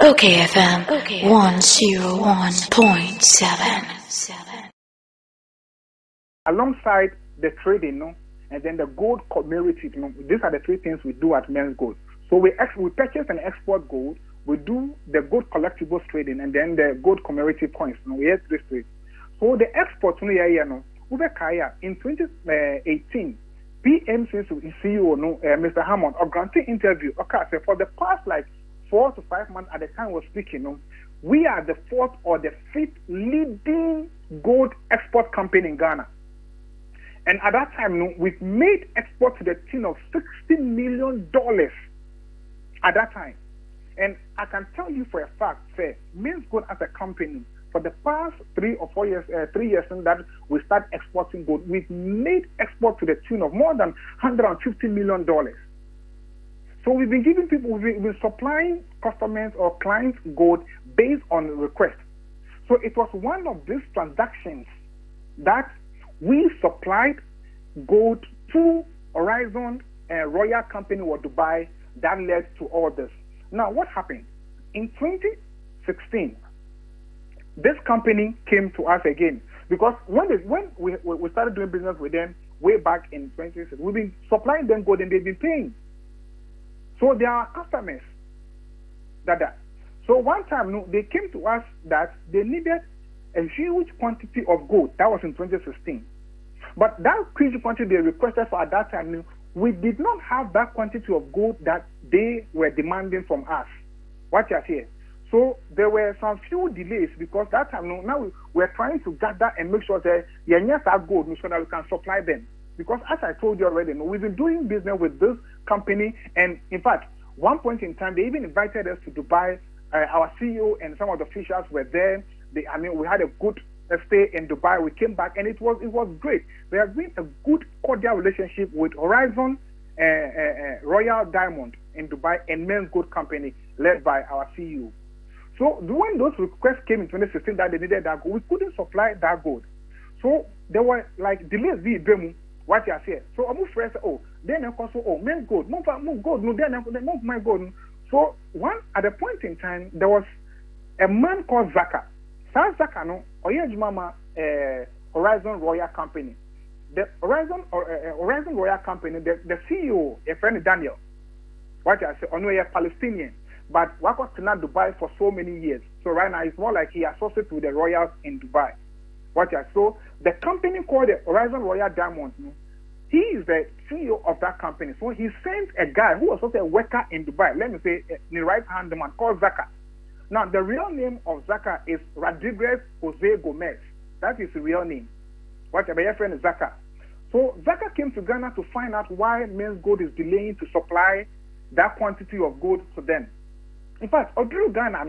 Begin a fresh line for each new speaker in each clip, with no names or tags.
Okay, FM 101.7.
Alongside the trading, and then the gold community, these are the three things we do at Men's Gold. So we purchase and export gold, we do the gold collectibles trading, and then the gold commemorative coins. We have three trades. So the export, in 2018, PMC CEO, Mr. Hammond, or granted interview, okay, for the past 4 to 5 months at the time we're speaking, we are the fourth or the fifth leading gold export company in Ghana. And at that time, we've made export to the tune of $60 million at that time. And I can tell you for a fact, Men's Gold as a company, for the past 3 or 4 years, 3 years since that we start exporting gold, we've made export to the tune of more than $150 million. So we've been giving people, we've been supplying customers or clients gold based on request. So it was one of these transactions that we supplied gold to Horizon Royal Company or Dubai that led to all this. Now, what happened? In 2016, this company came to us again because when we started doing business with them way back in 2016, we've been supplying them gold and they've been paying. So they are customers. So one time, they came to us that they needed a huge quantity of gold. That was in 2016. But that huge quantity they requested for at that time, we did not have that quantity of gold that they were demanding from us. What you are here. So there were some few delays because that time, now we're trying to gather and make sure that yes, have gold so that we can supply them. Because as I told you already, we've been doing business with this company, and in fact, one point in time, they even invited us to Dubai. Our CEO and some of the officials were there. We had a good stay in Dubai. We came back, and it was great. There has been a good, cordial relationship with Horizon Royal Diamond in Dubai and Men's Gold Company, led by our CEO. So when those requests came in 2016 that they needed that gold, we couldn't supply that gold. So there were delays. What you are saying. So I'm afraid, then also, Men's Gold, move gold, then move my gold. So at a point in time, there was a man called Zaka. Zaka, Horizon Royal Company. The Horizon Royal Company, the CEO, a friend Daniel, what I say, a Palestinian, but worked in Dubai for so many years. So right now, it's more like he associates with the royals in Dubai. So the company called the Horizon Royal Diamond, he is the CEO of that company. So he sent a guy who was also a worker in Dubai, let me say, the right-hand man called Zaka. Now, the real name of Zaka is Rodriguez Jose Gomez. That is the real name. My friend is Zaka. So Zaka came to Ghana to find out why Men's Gold is delaying to supply that quantity of gold to them. In fact, Odru Ghana,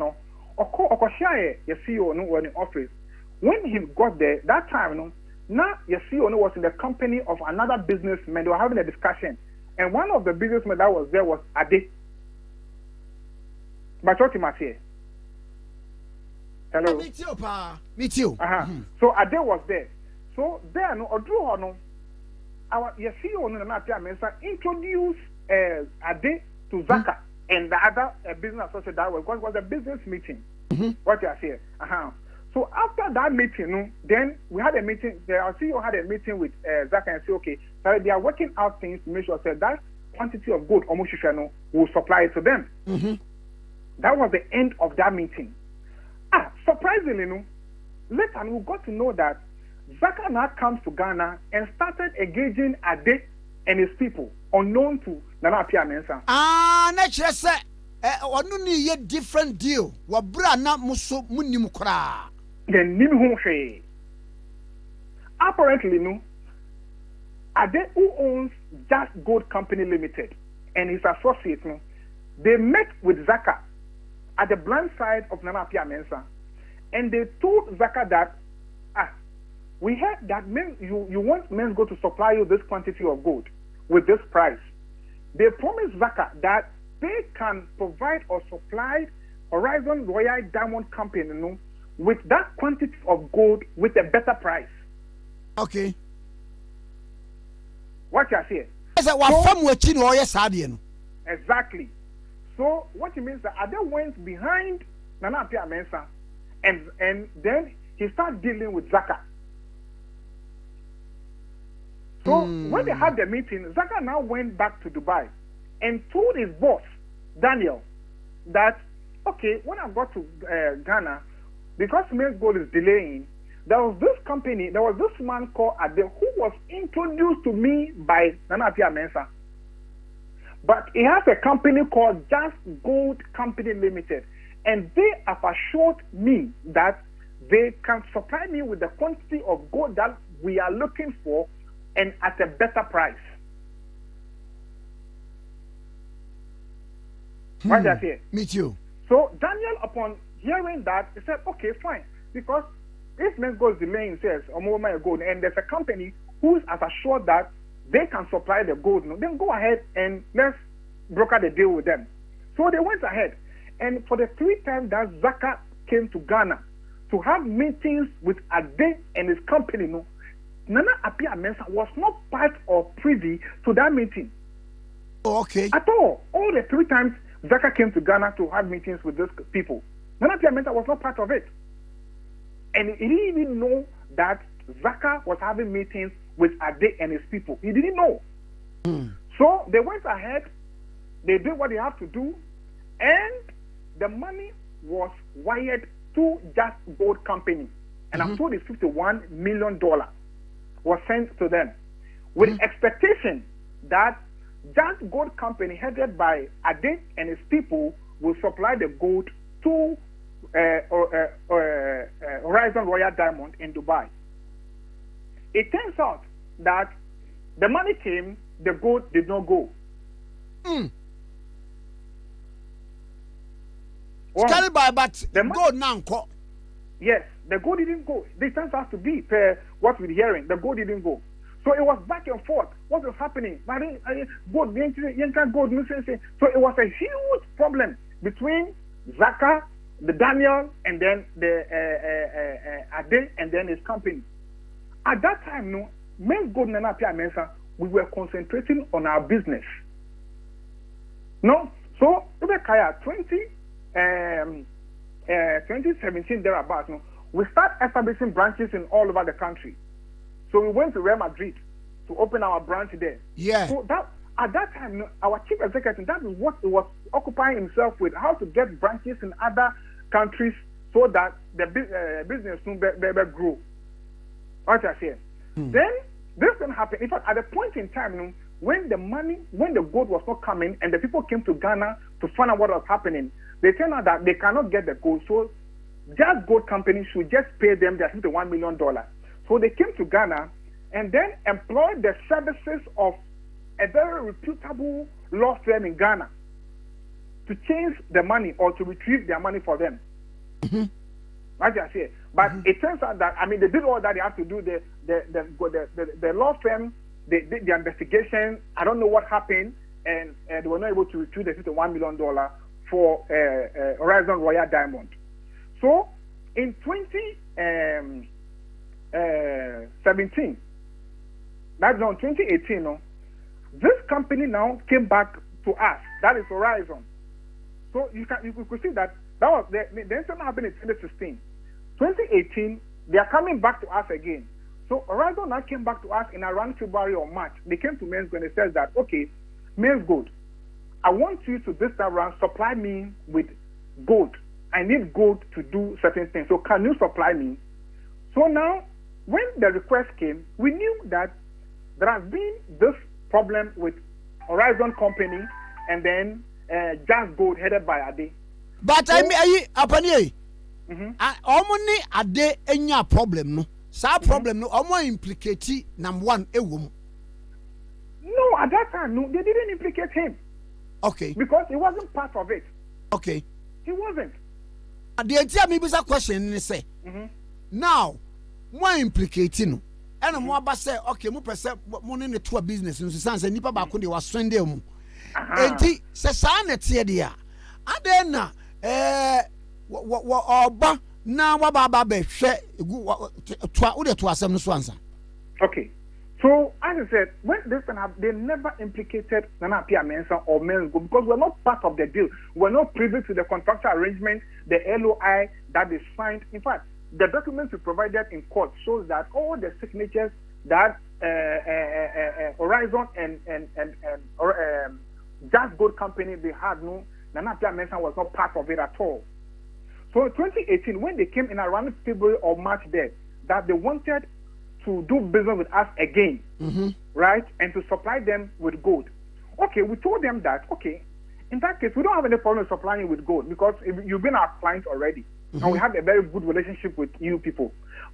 Okoshia, your CEO, was in office. When he got there, that time, now your CEO was in the company of another businessman. They were having a discussion. And one of the businessmen that was there was Ade. But what you here? Hello?
Me too, pa. Me too.
So Ade was there. So there, our your CEO introduced Ade to Zaka and the other business associate that was a business meeting. What you are saying? So after that meeting, then we had a meeting. Our CEO had a meeting with Zaka and said, okay, so they are working out things to make sure that quantity of gold almost will supply it to them. That was the end of that meeting. Surprisingly, later we got to know that Zaka now comes to Ghana and started engaging Ade and his people, unknown to Nana Apia Mensah.
Nature said, "One need a different deal. Wabra na muso munimukra."
Then Nimhushe. Apparently, Ade, who owns Just Gold Company Limited, and his associates, they met with Zaka at the blind side of Nana Apia Mensah, and they told Zaka that, we heard that you want Men's Gold to supply you this quantity of gold with this price. They promised Zaka that they can provide or supply Horizon Royal Diamond Company with that quantity of gold with a better price.
Okay.
What you are saying?
Exactly.
So what it means that Ade went behind Nana Appiah Mensah, and then he started dealing with Zaka. So when they had the meeting, Zaka now went back to Dubai and told his boss, Daniel, that, okay, when I got to Ghana, because Maize Gold is delaying, there was this man called Ade who was introduced to me by Nana Appiah Mensah. But he has a company called Just Gold Company Limited, and they have assured me that they can supply me with the quantity of gold that we are looking for and at a better price. What did I say?
Me too.
So Daniel, upon hearing that, he said, okay, fine. Because if Maize Gold is delaying sales or more gold, and there's a company who has assured that they can supply the gold, then go ahead and let's broker the deal with them. So they went ahead. And for the 3 times that Zaka came to Ghana to have meetings with Ade and his company, Nana Appiah Mensah was not part or privy to that meeting.
Oh, okay.
At all. All the 3 times Zaka came to Ghana to have meetings with those people, Nana Appiah Mensah was not part of it. And he didn't even know that Zaka was having meetings with Ade and his people. He didn't know. So they went ahead, they did what they have to do, and the money was wired to Just Gold Company. And I'm told it's $51 million was sent to them with expectation that Just Gold Company, headed by Ade and his people, will supply the gold to Horizon Royal Diamond in Dubai. It turns out that the money came, the gold did not go.
Carried by, but the gold now.
Yes, the gold didn't go. This turns out to be what we're hearing. The gold didn't go. So it was back and forth. What was happening? Gold, gold. So it was a huge problem between Zaka, the Daniel, and then the Ade, and then his company. At that time, Maize Gold Nana Appiah Mensah, we were concentrating on our business. So Kaya 2017 thereabouts, we start establishing branches in all over the country. So we went to Real Madrid to open our branch there.
Yeah.
So that at that time, our chief executive, that is what he was occupying himself with, how to get branches in other countries so that the business soon grow. What I say. Then this thing happened. In fact, at a point in time, when the gold was not coming, and the people came to Ghana to find out what was happening, they turned out that they cannot get the gold. So Just Gold Company should just pay them their $51 million. So they came to Ghana and then employed the services of a very reputable law firm in Ghana to change the money or to retrieve their money for them. Like I say, but it turns out that they did all that they have to do. The law firm, they did the investigation. I don't know what happened, and they were not able to retrieve the $51 million for Horizon Royal Diamond. So in 2017, that's on 2018, this company now came back to us. That is Horizon. So you could see that was the incident happened in 2016. 2018, they are coming back to us again. So Horizon now came back to us in around February or March. They came to Maize Gold and said that, okay, Maize Gold, I want you to this time around supply me with gold. I need gold to do certain things. So can you supply me? So now, when the request came, we knew that there has been this problem with Horizon Company and then Just Gold headed by Ade.
But so, Apani, omoni Ade enya problem no. Sa problem no omo implicate number one ewom.
No, at that time, no, they didn't implicate him.
Okay.
Because he wasn't part of it.
Okay.
He wasn't.
The idea maybe a question in say. Now, more implicating no. And mo aba say okay, mo pese mo ne to business no sense nipa ba ko de was swende mu. Enti se sa na tie dia. Ade na oba na wa ba hwe to wo de to asem no so ansa.
Okay. So, as I said, when this can happen, they never implicated Nana Pia Mensah or Mensgo because we're not part of the deal. We're not privy to the contractual arrangement, the LOI that is signed. In fact, the documents we provided in court shows that all the signatures that Horizon and Just Gold Company they had, no, Nana Pia Mensah was not part of it at all. So in 2018, when they came in around February or March there, that they wanted to do business with us again, right, and to supply them with gold. Okay, we told them that, okay, in that case, we don't have any problem supplying you with gold because you've been our client already, and we have a very good relationship with you people.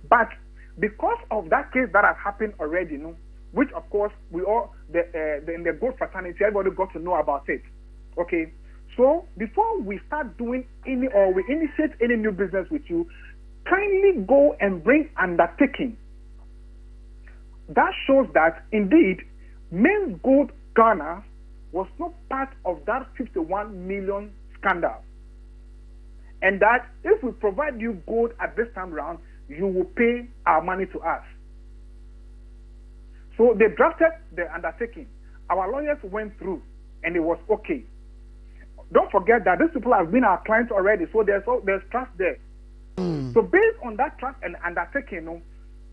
But because of that case that has happened already, no, which of course we all, in the gold fraternity, everybody got to know about it. Okay, so before we start doing any or we initiate any new business with you, kindly go and bring undertaking that shows that indeed Men's Gold Ghana was not part of that 51 million scandal, and that if we provide you gold at this time round, you will pay our money to us. So they drafted the undertaking. Our lawyers went through, and it was okay. Don't forget that these people have been our clients already, so there's trust there. So based on that trust and undertaking,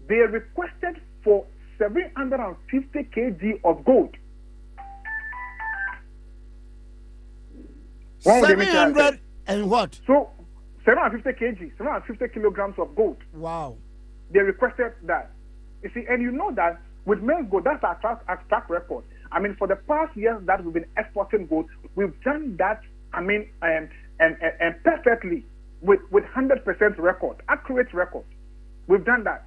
they requested for 750 kg of gold.
700 and what?
So 750 kg, 750 kilograms of gold.
Wow.
They requested that. You see, and you know that with Men's Gold, that's our track record. I mean, for the past years that we've been exporting gold, we've done that, I mean, and perfectly with 100% record, accurate record. We've done that.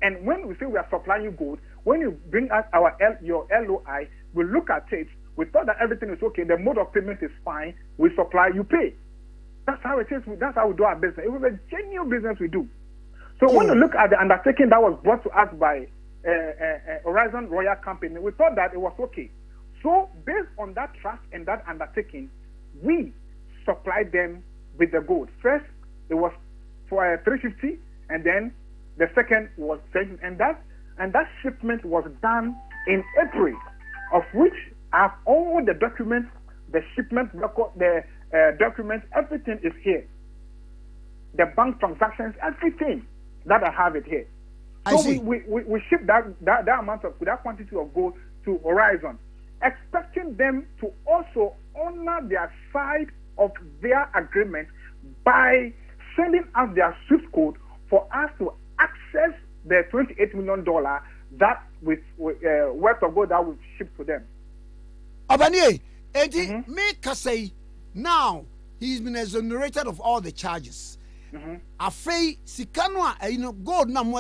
And when we say we are supplying you gold, when you bring us your LOI, we look at it, we thought that everything is okay, the mode of payment is fine, we supply, you pay. That's how it is, that's how we do our business. It was a genuine business we do. So when you look at the undertaking that was brought to us by Horizon Royal Company, we thought that it was okay. So based on that trust and that undertaking, we supplied them with the gold. First, it was for 350, and then the second was 7, and that shipment was done in April, of which I have all the documents, the shipment record, the documents, everything is here. The bank transactions, everything that I have it here. So we ship that amount of that quantity of gold to Horizon, expecting them to also honor their side of their agreement by sending us their SWIFT code for us to access the $28 million that with worth of gold that we shipped to them.
Obanie, Eddie, make us say now he's been exonerated of all the charges. Afei sikano gold na mo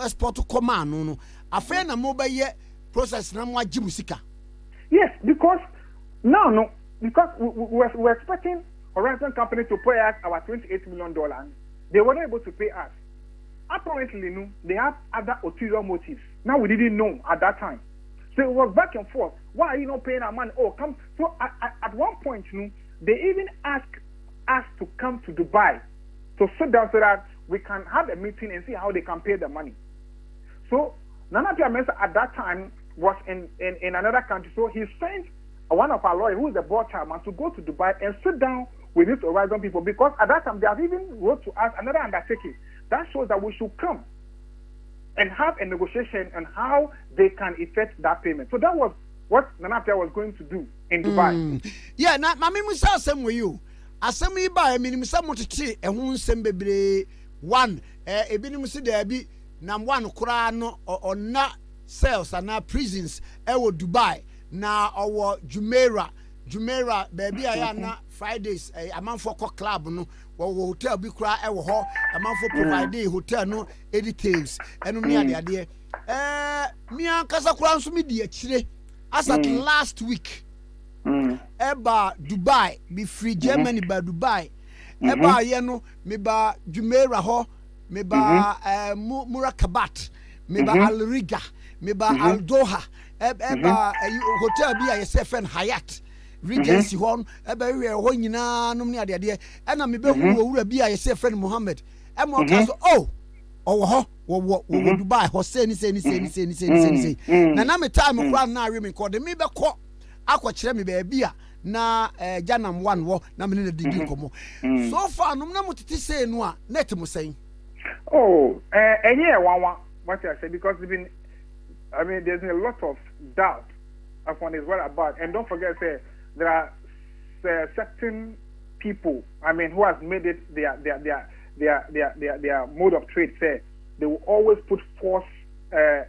export to command no. Afei na mo be process na mo agimusika. Yes,
because because we're expecting Horizon Company to pay us our $28 million. They weren't able to pay us. Apparently, they have other ulterior motives. Now we didn't know at that time. So it was back and forth. Why are you not paying our money? Oh, come. So at one point, they even asked us to come to Dubai to sit down so that we can have a meeting and see how they can pay the money. So Nana Pia Mensah at that time was in another country. So he sent one of our lawyers, who is the board chairman, to go to Dubai and sit down with these Horizon people, because at that time they have even wrote to us another undertaking that shows that we should come and have a negotiation on how they can effect that payment. So that was what Nana Pia was going to do in Dubai.
Yeah, now Mami Musa same with you. Asemi ba I mean Musa motiti ehun nsem bebre one ebinim se there bi na one kura no ona cells and prisons ewo Dubai na owo Jumeirah baby aya na Fridays amanfo club no wo hotel bi kura ewo ho amanfo provide hotel no details enu me ade mi ankasa kura nso mi di akire as at last week eba Dubai be free Germany ba Dubai eba ye no me ba Jumeirah ho me ba Murakabat me ba Al Riga me ba Al Doha eba hotel bi a yesefen Hyatt Regency hon eba we ho nyina no ne ade na me be hu owura bi a yesefen Mohammed mo ka so owo ho wo Dubai ho say ni na me time kra na awe me ko de me be ko akọ me ba bia na Janam 1 wo na me na didi komo so far no na mutiti say no a net mo say
enye one what I say because there's a lot of doubt upon his whereabouts, and don't forget there are certain people who has made it their mode of trade. Say they will always put false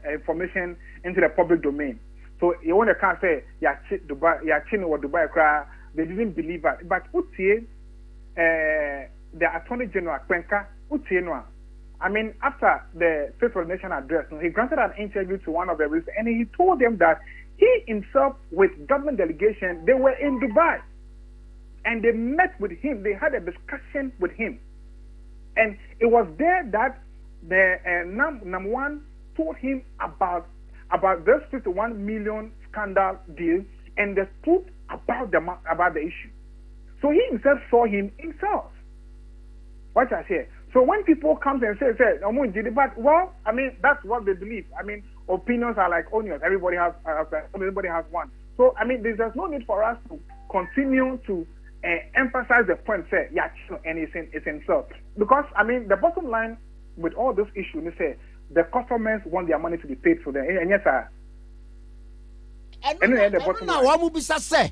information into the public domain. So you want to can't say Dubai, or Dubai cry. They didn't believe that. But the Attorney General Kwenka after the Fifth of the Nation address, he granted an interview to one of the reasons, and he told them that he himself, with government delegation, they were in Dubai, and they met with him. They had a discussion with him, and it was there that the number one told him about this 51 million scandal deal and the truth about the issue. So he himself saw him himself. What I say. So when people come and say, well, that's what they believe. Opinions are like onions. Everybody has one. So there's no need for us to continue to emphasize the point. Say, and it's himself. Because the bottom line with all this issue, they say the customers want their money to be paid for them. And yes, sir.
And the bottom line. What will be say?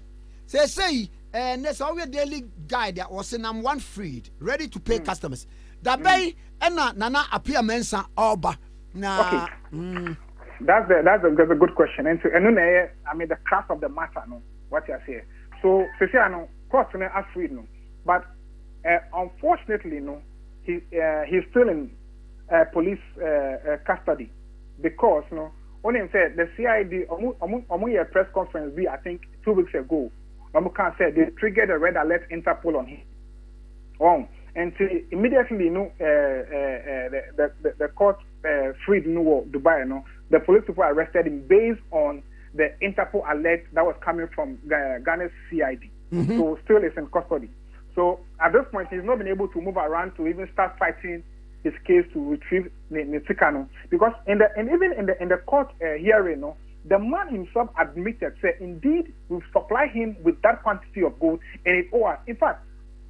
And there's always a daily guide that was in one freed, ready to pay customers. That bay and nana appear mensa oba na.
Okay. That's a good question. And the craft of the matter, no, what you say. So I know court as freed, no, but unfortunately, no, he's still in police custody because no. Only said the CID a press conference I think 2 weeks ago. Can say they triggered a red alert Interpol on him. And immediately, the court freed Dubai. The police people arrested him based on the Interpol alert that was coming from Ghana's CID. So still is in custody. So at this point, he's not been able to move around to even start fighting his case to retrieve Nitikano. Because even in the court hearing, the man himself admitted, said, indeed, we've supplied him with that quantity of gold, and it owes. In fact,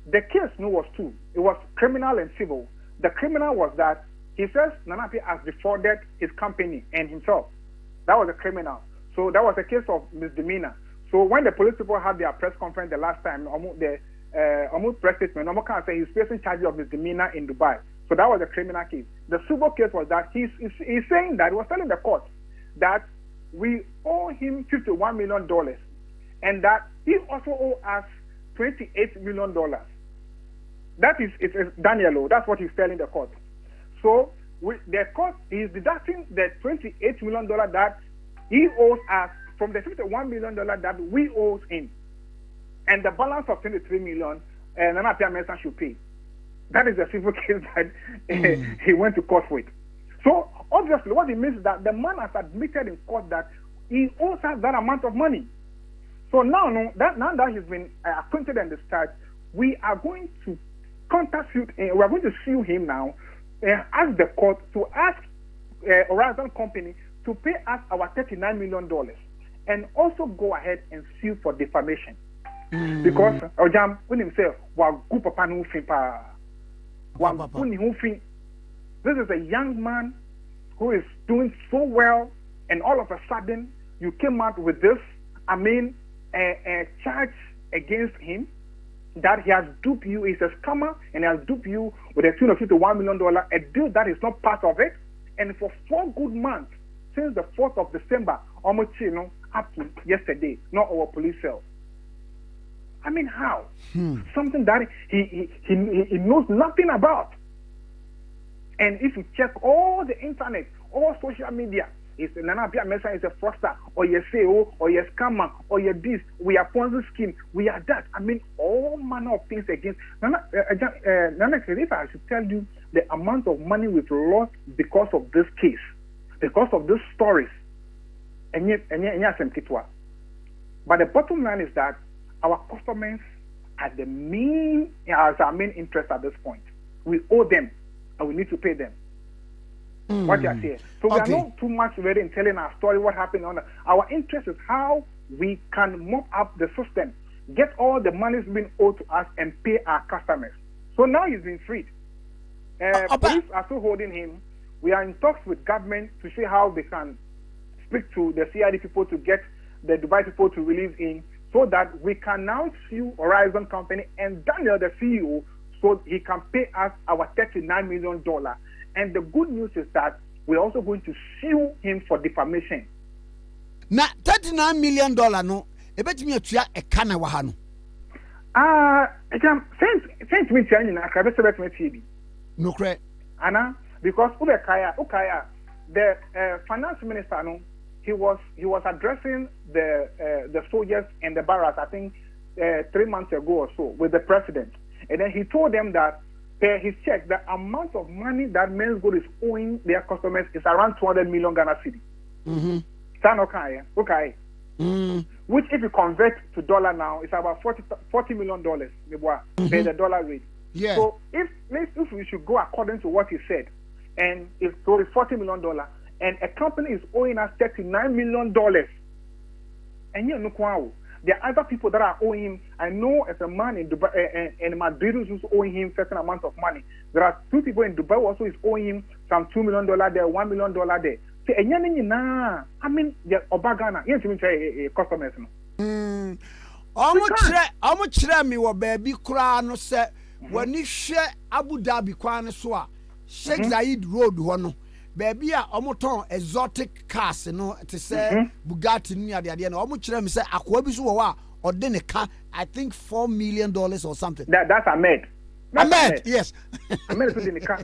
the case was two. It was criminal and civil. The criminal was that he says Nanapi has defrauded his company and himself. That was a criminal. So that was a case of misdemeanor. So when the police people had their press conference the last time, the press statement, can say he's facing charges of misdemeanor in Dubai. So that was a criminal case. The civil case was that he's saying that he was telling the court that we owe him $51 million and that he also owes us $28 million. That is Daniel. That's what he's telling the court. So the court is deducting the $28 million that he owes us from the $51 million that we owe him, and the balance of $23 million, Nana Pia Mensah should pay. That is the civil case that he went to court with. So obviously, what it means is that the man has admitted in court that he owes us that amount of money. So now that he's been acquitted and discharged, we are going to we are going to sue him now, ask the court to ask Horizon Company to pay us our $39 million, and also go ahead and sue for defamation. Because Ojam when himself this is a young man who is doing so well, and all of a sudden you came out with this, a charge against him that he has duped you. He's a scammer and he has duped you with a tune of $51 million, a deal that is not part of it. And for 4 good months, since the 4th of December, almost up to yesterday, not our police cell. How? Something that he knows nothing about. And if you check all the internet, all social media, it's Nana Pia Mensah is a fraudster, or you're CEO, or you're scammer, or you're this, we are Ponzi scheme, we are that. All manner of things against Nana. If I should tell you the amount of money we've lost because of this case, because of these stories, and yet, but the bottom line is that our customers are our main interest at this point. We owe them, and we need to pay them. What you are saying. So we are not too much ready in telling our story, what happened on our interest is how we can mop up the system, get all the monies being owed to us and pay our customers. So now he's been freed. Police are still holding him. We are in talks with government to see how they can speak to the CID people to get the Dubai people to release him so that we can now sue Horizon Company and Daniel, the CEO, so he can pay us our $39 million. And the good news is that we're also going to sue him for defamation.
Now, $39 million, no, I bet me a can of Wahano.
Since we change in a
no credit.
Anna, because Ukaya, the finance minister, no, he was addressing the soldiers and the barracks, I think 3 months ago or so, with the president. And then he told them that per his check, the amount of money that Men's Gold is owing their customers is around 200 million Ghana cedi. Okay. Which, if you convert to dollar now, it's about $40 million per the dollar rate.
Yeah.
So if we should go according to what he said, and it's $40 million, and a company is owing us $39 million, and you know, there are other people that are owing him. I know as a man in Dubai and Madrid who's owing him certain amount of money. There are 2 people in Dubai also is owing him some $2 million there, $1 million there. So, I mean, the Obagana, you know, customers.
I'm a me wa baby crown say when you share Abu Dhabi kwan so Sheikh Zayed Road one. Baby, omoton exotic cars, you know, to say Bugatti near the idea. Omo chere me say akwabisu wa or then a car, I think $4 million or something.
That's Ahmed.
Ahmed, yes.
Ahmed is in the car.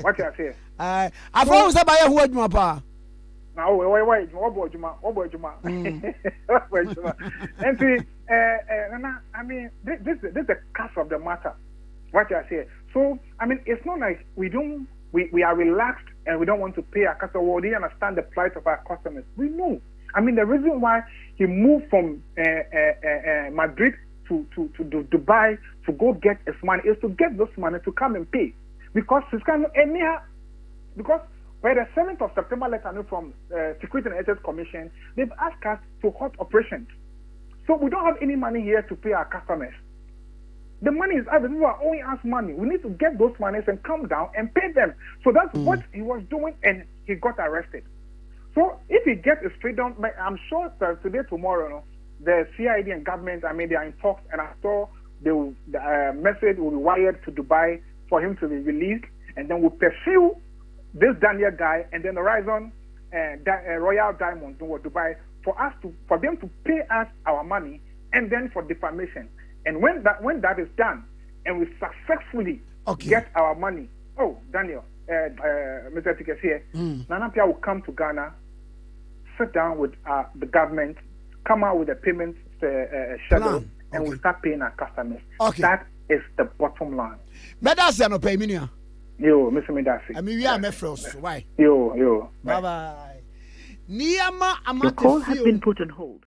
What you say?
I found say buy who aduma pa.
Now wait, what boy Juma. And see, I mean, this is the cast of the matter. What you say? So, I mean, it's not like we are relaxed and we don't want to pay our customers. We understand the plight of our customers. We know. I mean, the reason why he moved from Madrid to Dubai to go get his money is to get this money to come and pay. Because by the 7th of September letter from Security and Exchange Commission, they've asked us to halt operations. So we don't have any money here to pay our customers. The money is other people are owing us money. We need to get those monies and come down and pay them. So that's what he was doing, and he got arrested. So if he gets his freedom, I'm sure that today, tomorrow, the CID and government, I mean, they are in talks, and I saw the message will be wired to Dubai for him to be released, and then we'll pursue this Daniel guy, and then Horizon Royal Diamond in Dubai for them to pay us our money, and then for defamation. And when that is done, and we successfully get our money, Daniel, Mr. Tickets here, Nana Pia will come to Ghana, sit down with the government, come out with a payment schedule, and we'll start paying our customers. That is the bottom line.
But that's an opinion.
Yo, Mr. Medasi.
I mean, we are Mefros. Why?
Yo.
Bye bye.
Your call has been put on hold.